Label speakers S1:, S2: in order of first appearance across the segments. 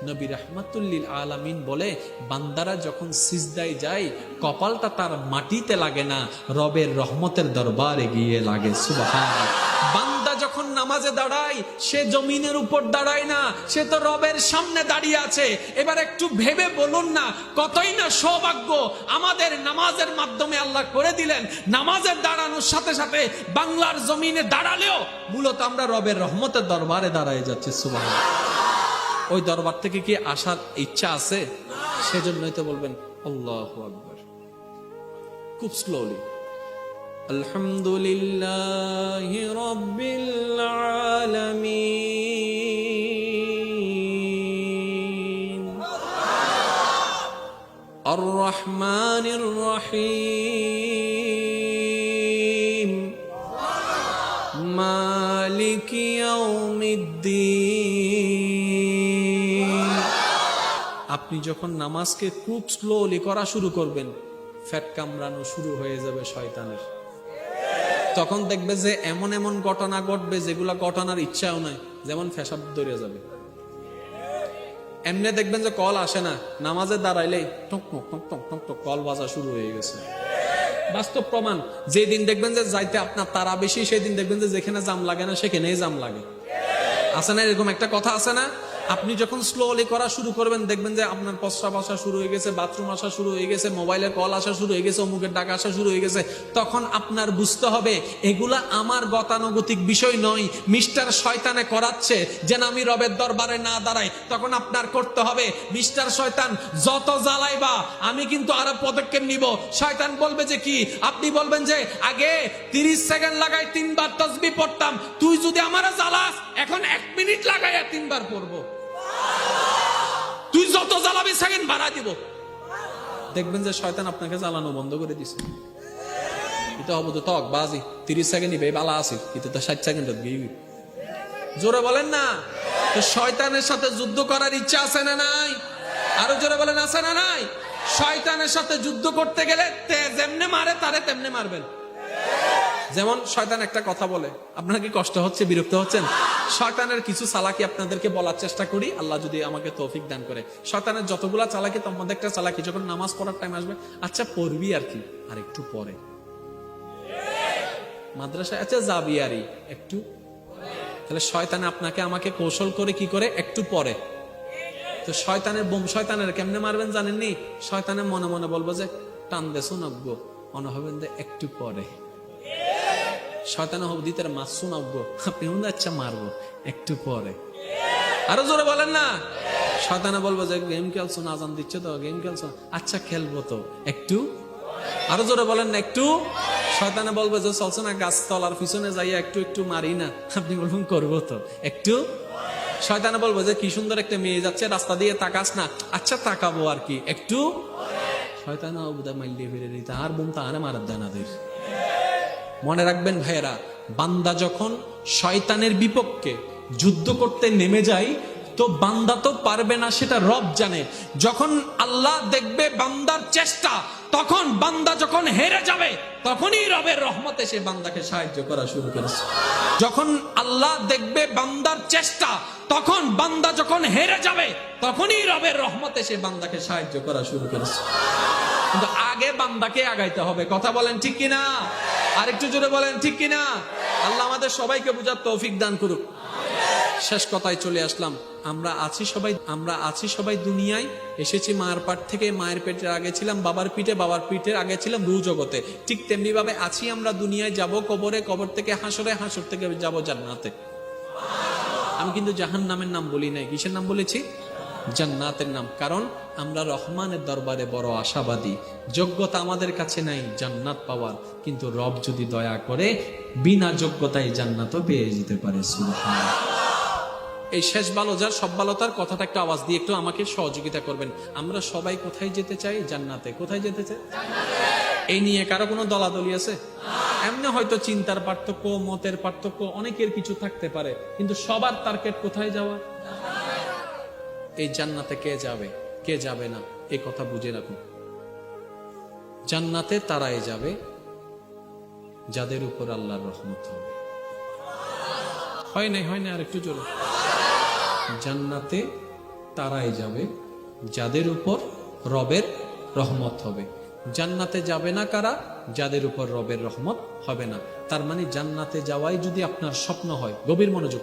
S1: নবী রাহমাতুল লিল আলামিন বলে, বান্দারা যখন সিজদায় যায় কপালটা তার মাটিতে লাগে না, রবের রহমতের দরবারে গিয়ে লাগে। সুবহানাল্লাহ। বান্দা যখন নামাজে দাঁড়ায় সে জমিনের উপর দাঁড়ায় না, সে তো রবের সামনে দাঁড়িয়ে আছে। এবার একটু ভেবে বলুন না, কতই না সৌভাগ্য আমাদের নামাজের মাধ্যমে আল্লাহ করে দিলেন। নামাজের দাঁড়ানোর সাথে সাথে বাংলার জমিনে দাঁড়ালেও মূলত আমরা রবের রহমতের দরবারে দাঁড়ায় যাচ্ছি। সুবহানাল্লাহ। ওই দরবার থেকে কি আসার ইচ্ছা আছে? সেজন্যই তো বলবেন আল্লাহু আকবার, খুব স্লোলি। আলহামদুলিল্লাহি রাব্বিল আলামিন আর রহমানির রহিম মালিকি ইয়াউমিদ্দিন। আপনি যখন নামাজকে খুব স্লোলি করা শুরু করবেন, ফ্যাট কামড়ানো শুরু হয়ে যাবে শয়তানের। তখন দেখবে যে এমন এমন ঘটনা ঘটবে যেগুলা ঘটনার ইচ্ছাও নাই, যেমন পেশাব ধরে যাবে। এমনি দেখবেন যে কল আসে না, নামাজে দাঁড়াইলেই টক টক টক টক টক টক কল বাজা শুরু হয়ে গেছে। বাস্তব প্রমাণ। যেদিন দেখবেন যে যাইতে আপনার তারা বেশি, সেদিন দেখবেন যে যেখানে জাম লাগে না সেখানেই জাম লাগে। আছে না এরকম একটা কথা? আছে না? আপনি যখন স্লোলি করা শুরু করবেন দেখবেন যে আপনার প্রস্রাব আসা শুরু হয়ে গেছে, বাথরুম আসা শুরু হয়ে গেছে, মোবাইলের কল আসা শুরু হয়ে গেছে, অমুকের ডাক আসা শুরু হয়ে গেছে। তখন আপনার বুঝতে হবে এগুলা আমার গতানুগতিক বিষয় নয়, মিস্টার শয়তানে করাচ্ছে যেন আমি রবের দরবারে না দাঁড়াই। তখন আপনার করতে হবে, মিস্টার শয়তান যত জ্বালাইবা আমি কিন্তু আরো পদক্ষেপ নিব। শয়তান বলবে যে কি? আপনি বলবেন যে আগে 30 সেকেন্ড লাগাই 3 বার তাসবিহ পড়তাম, তুই যদি আমারে জ্বালাস এখন 1 মিনিট লাগাইয়া 3 বার পড়বো। তুই যত জ্বালাবি সেকেন্ড বাড়া দিব। দেখবেন যে শয়তান আপনাকে জ্বালানো বন্ধ করে দিছে। এটা হবে তো তক বাজি 30 সেকেন্ড নিবে বালা আছে, এটা তো 60 সেকেন্ড গিয়ে। জোরে বলেন না। তো শয়তানের সাথে যুদ্ধ করার ইচ্ছা আছে না নাই? আরো জোরে বলেন, আছে না নাই? শয়তানের সাথে যুদ্ধ করতে গেলে যেমনে মারে তারে তেমনে মারবেন। যেমন শয়তান একটা কথা বলে, আপনার কি কষ্ট হচ্ছে, বিরক্ত হচ্ছেন? শয়তানের কিছু চালাকি আপনাদেরকে বলার চেষ্টা করি, আল্লাহ যদি আমাকে তৌফিক দান করে। শয়তানের যতগুলা চালাকি তার মধ্যে একটা চালাকি, যখন নামাজ পড়ার টাইম আসবে, আচ্ছা পড়বি আর কি, আর একটু পরে। মাদ্রাসায় আচ্ছা যাবি আর একটু। তাহলে শয়তানে আপনাকে আমাকে কৌশল করে কি করে? একটু পরে। তো শয়তানের বোম শয়তানের কেমনে মারবেন জানেননি? শয়তানের মনে মনে বলবো যে টান দে শোনাব, মনে হবেন যে একটু পরে। শয়তান হোক দিতে মাছ শোনাব, আপনি আচ্ছা মারবো একটু পরে। আরো জোরে বলেন না। শয়তানে বলবো যে গেম খেলছো না, আজান দিচ্ছে তো, গেম খেলছো, আচ্ছা খেলবো তো একটু। আরো জোরে বলেন না একটু। শয়তানে বলবো যে চলছে না গাছ তলার পিছনে যাইয়া একটু একটু মারি না, আপনি বলবেন করবো তো একটু। শয়তানে বলবো যে কি সুন্দর একটা মেয়ে যাচ্ছে রাস্তা দিয়ে, তাকাস না, আচ্ছা তাকাবো আর কি একটু। শয়তান মাইলে ফিরে দিই, তাহার বোম তাহারে মারার দানাদের। মনে রাখবেন ভাইয়েরা, বান্দা যখন শয়তানের বিপক্ষে যুদ্ধ করতে নেমে যায় তো বান্দা তো পারবে না, সেটা রব জানে। যখন আল্লাহ দেখবে বান্দার চেষ্টা, তখন বান্দা যখন হেরে যাবে তখনই রবের রহমতে সে বান্দাকে সাহায্য করা শুরু করেছে। যখন আল্লাহ দেখবে বান্দার চেষ্টা, তখন বান্দা যখন হেরে যাবে তখনই রবের রহমতে সে বান্দাকে সাহায্য করা শুরু করেছে। কিন্তু আগে বান্দাকে আগাইতে হবে। কথা বলেন ঠিক কিনা? আরেকটু জোরে বলেন ঠিক কিনা? আল্লাহ আমাদের সবাইকে বুঝার তৌফিক দান করুক। শেষ কথায় চলে আসলাম। আমরা আছি সবাই দুনিয়ায়, এসেছি মায়ের পেট থেকে, মায়ের পেটের আগে ছিলাম বাবার পিঠে, বাবার পিঠের আগে ছিলাম রূহ জগতে। ঠিক তেমনি ভাবে আছি আমরা দুনিয়ায়, যাব কবরে, কবর থেকে হাসরে, হাসর থেকে যাব জান্নাতে। আমি কিন্তু জাহান্নামের নাম বলি নাই, কিসের নাম বলেছি? জান্নাতের নাম। কারণ আমরা রহমানের দরবারে বড় আশাবাদী। যোগ্যতা আমাদের কাছে নাই জান্নাত পাওয়ার, কিন্তু রব যদি দয়া করে বিনা যোগ্যতায় জান্নাতও পেয়ে যেতে পারে। সুবহানাল্লাহ। এই শেষ ভালো যার সব ভালো তার কথাটা একটু আওয়াজ দিয়ে একটু আমাকে সহযোগিতা করবেন। আমরা সবাই কোথায় যেতে চাই? জান্নাতে। কোথায় যেতে চাই? এই নিয়ে কারো কোনো দলাদলি আছে? এমনি হয়তো চিন্তার পার্থক্য, মতের পার্থক্য, অনেকের কিছু থাকতে পারে, কিন্তু সবার টার্গেট কোথায় যাওয়া? এই জান্নাতে কে যাবে কে যাবে না এই কথা বুঝে রাখুন। জান্নাতে তারাই যাবে যাদের উপর আল্লাহর রহমত হবে। হয় নাই আর একটু জোরে। জান্নাতে তারাই যাবে যাদের উপর রবের রহমত হবে। জান্নাতে যাবে না কারা? যাদের উপর রবের রহমত হবে না। তার মানে জান্নাতে যাওয়াই যদি আপনার স্বপ্ন হয়, গভীর মনোযোগ,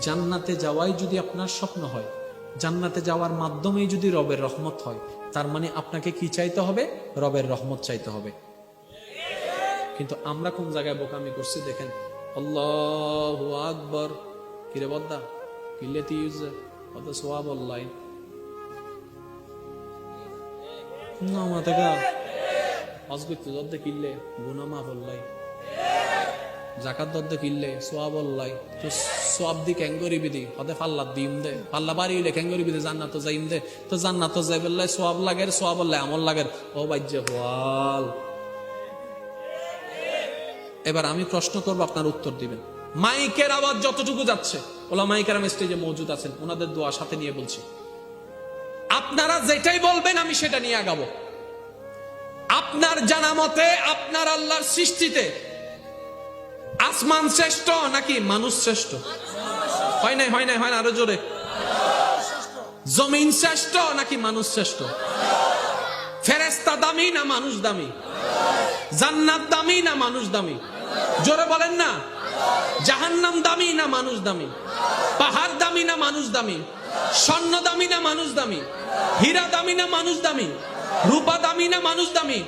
S1: জান্নাতে যাওয়াই যদি আপনার স্বপ্ন হয়, জান্নাতে যাওয়ার মাধ্যমেই যদি রবের রহমত হয়, তার মানে আপনাকে কি চাইতে হবে? রবের রহমত চাইতে হবে। কিন্তু আমরা কোন জায়গায় বোকামি করছি দেখেন। আল্লাহু আকবার, কিরে বদ্দা কিল্লেতি ইউজে অত সোয়াব অনলাইন না মাথাকা অজগত দদ্দে কিল্লে গুনাহ মাফ অনলাই, জাকাত দদ্দে কিল্লে সোয়াব অনলাই। তো সোয়াব দি ক্যাঙ্গরি বিদি হদে ফাল্লা দিম দে, ফাল্লা বাড়ি হইলে ক্যাঙ্গরি বিদি জান্নাত যাইম দে। তো জান্নাত যাইবেল্লাই সোয়াব লাগের, সোয়াব অনলাই আমল লাগের। ও বাইজে ওয়াল। এবার আমি প্রশ্ন করব, আপনার উত্তর দিবেন। মাইকের আওয়াজ যতটুকু যাচ্ছে, ওলামায়ে কেরাম স্টেজে মওজুদ আছেন, ওনাদের দোয়া সাথে নিয়ে বলছি, আপনারা যেটাই বলবেন আমি সেটা নিয়ে আগাবো। আপনার জানা মতে আপনার আল্লাহর সৃষ্টিতে আসমান শ্রেষ্ঠ নাকি মানুষ শ্রেষ্ঠ? হয় নাই, হয় নাই, হয় না, আরো জোরে। জমিন শ্রেষ্ঠ নাকি মানুষ শ্রেষ্ঠ? ফেরেশতা দামি না মানুষ দামি? জান্নাত দামি না মানুষ দামি? জোরে বলেন না। জাহান্নাম দামি না মানুষ দামি? পাহাড় দামি না মানুষ দামি? স্বর্ণ দামি না মানুষ দামি? হীরা দামি না মানুষ দামি? রূপা দামি না মানুষ দামি?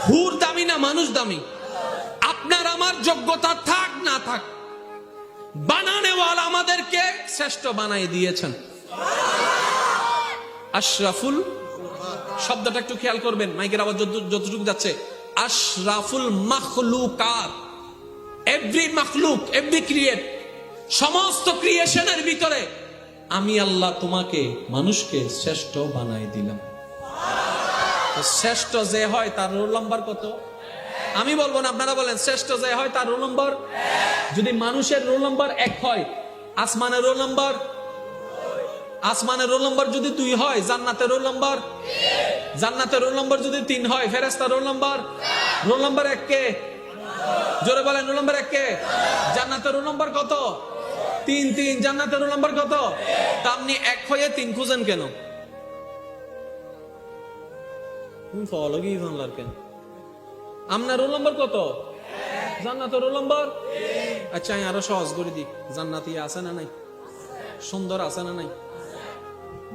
S1: হুর দামি না মানুষ দামি? আপনার আমার যোগ্যতা থাক না থাক, বানানেওয়ালা আমাদেরকে শ্রেষ্ঠ বানাই দিয়েছেন। আশরাফুল শব্দটা একটু খেয়াল করবেন, মাইকের আওয়াজ যতটুকু যাচ্ছে। আশরাফুল মাখলুকাত, এভরি মাখলুক, এভরি ক্রিয়েট, সমস্ত ক্রিয়েশনের ভিতরে আমি আল্লাহ তোমাকে, মানুষকে শ্রেষ্ঠ বানাই দিলাম। শ্রেষ্ঠ যে হয় তার রোল নাম্বার কত? আমি বলবো না, আপনারা বলেন। শ্রেষ্ঠ যে হয় তার রোল নাম্বার, যদি মানুষের রোল নাম্বার 1 হয়, আসমানের রোল নাম্বার, আসমানের রোল নাম্বার যদি 2 হয়, জান্নাতের রোল নাম্বার, জান্নাতের রোল নাম্বার যদি 3 হয়, ফেরেশতার রোল নাম্বার, রোল নাম্বার 1 কে? জোরে বলেন, রোল নাম্বার 1 কে? জান্নাতের রোল নাম্বার কত? 3। জান্নাতের রোল নাম্বার কত? তা আপনি 1 হয়ে 3 খুঁজেন কেন? ফলো কি জানলার কেন? আপনার রোল নাম্বার কত? জান্নাতের রোল নাম্বার। আচ্ছা আমি আরো সহজ করে দিই, জান্নাতি আছে না নাই? সুন্দর আছে না নাই?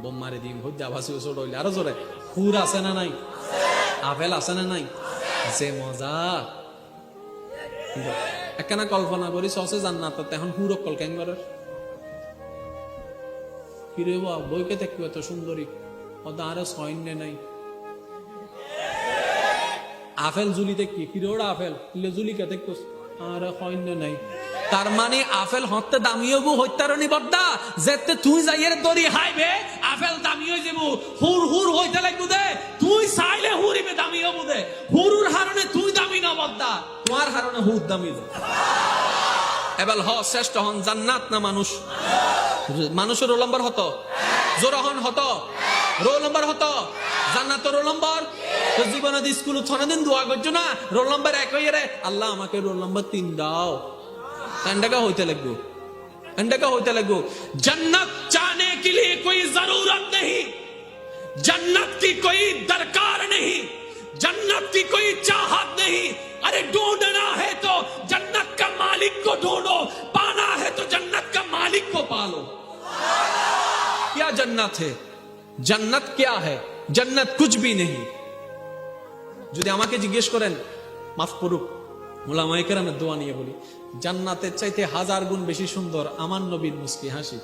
S1: বোম মারি দিন হইতে আবাসি ছোট হইলে আরো জোরে। হুর আছে না নাই? আপেল আছে না নাই? যে মজা! একখানা কল্পনা করি সসে জান্নাত, এখন হুর কল কেন করে ফিরে বইকে দেখবো এত সুন্দরী, অত আরো সৈন্য নাই। আপেল জুলিতে কি কিরোড়া আপেল জুলিকে দেখবো আর সৈন্য নাই। তার মানে আপেল হতে দামিও বু হত্যারণী বদ্দা যেতে তুই যাইয়ের দড়ি হাইবে আপেল দামি হয়ে যাবো, হুর হুর হইতে লাগবো দে, তুই চাইলে হুরিবে দামি হবো দে, হুরুর হারণে তুই দামি না বদ্দা, তোমার হারণে হুর দামি দে। এবার শ্রেষ্ঠ হন জান্নাত না মানুষ? মানুষের রোল নম্বর হতো, জোরহন হতো, রোল নম্বর হতো, জান্নাতের রোল নম্বর। তো জীবনে স্কুল দিন দোয়া করছো না, রোল নম্বর 1 হয়ে রে, আল্লাহ আমাকে রোল নম্বর 3 দাও। एंडका होते लगो। जन्नत चाहने के लिए कोई जरूरत नहीं, जन्नत की कोई दरकार नहीं, जन्नत की कोई चाहत नहीं। अरे ढूंढना है तो जन्नत का मालिक को ढूंढो, पाना है तो जन्नत का मालिक को पालो। क्या जन्नत है? जन्नत क्या है? जन्नत कुछ भी नहीं। যদি আমাকে জিজ্ঞেস করেন, মাফ করুক, উলামায়ে কেরামের দোয়া নিয়ে বলি, জান্নাতের চাইতে 1000 গুণ বেশি সুন্দর আমার নবীর মুস্কি হাসি।